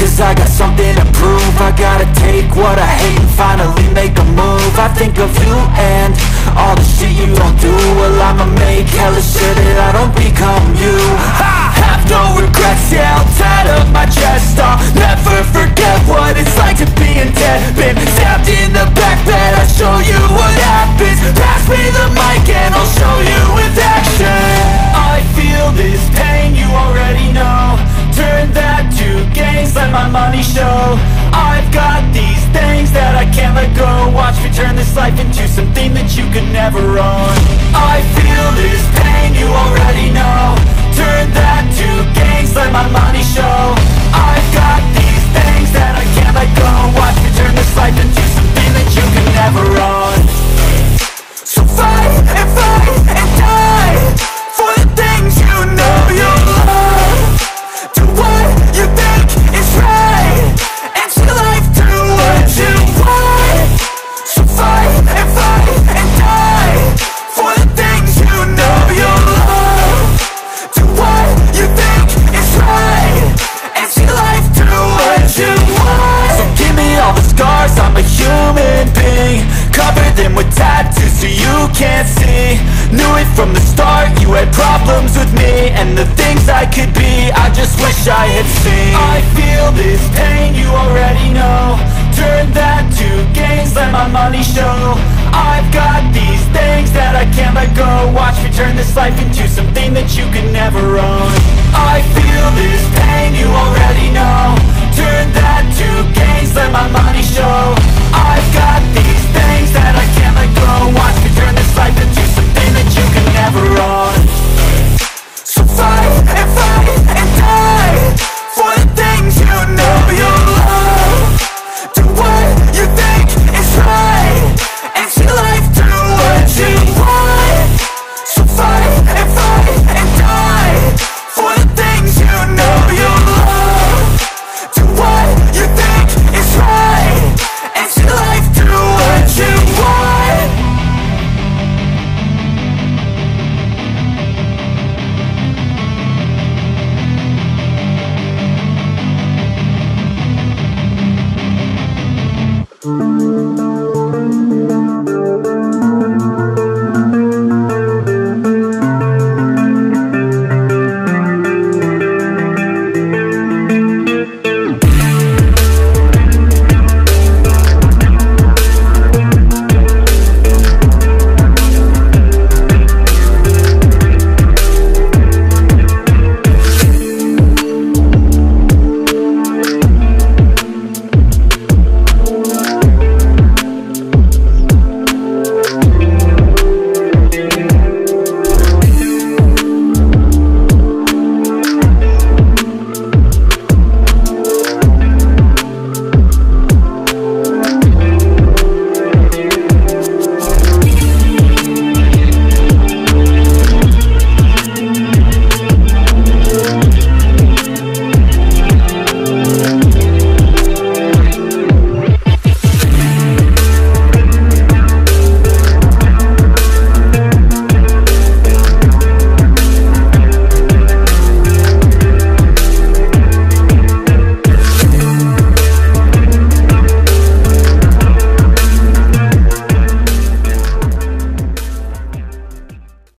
cause I got something to prove. I gotta take what I hate and finally make a move. I think of you and all the shit you don't do. Well, I'ma make hella sure that I don't become you. I have no regrets, yeah, I'll tie up my chest. I'll never forget what it's like to be in debt. Been stabbed in the back bed, I'll show you what happens. Pass me the mic and I'll show you with action. I feel this pain, you already know. Turn that to gains, let my money show. I've got these things that I can't let go. Watch me turn this life into something that you could never own. I feel this pain, you already know. Turn that to gains, let my money show. I've got these things that I can't let go. Watch me turn this life into something that you could never own. So fight and die for the things you know you love. Do what you think is right, and your life do what you want. So fight and die for the things you know you love. Do what you think is right, and your life do what you want. So give me all the scars, I'm a human being. Cover them with tattoos so you can't see. Knew it from the start, you had problems with me and the things I could be, I just wish I had seen. I feel this pain, you already know. Turn that to gains, let my money show. I've got these things that I can't let go. Watch me turn this life into something that you can never own. I feel this pain, you already know.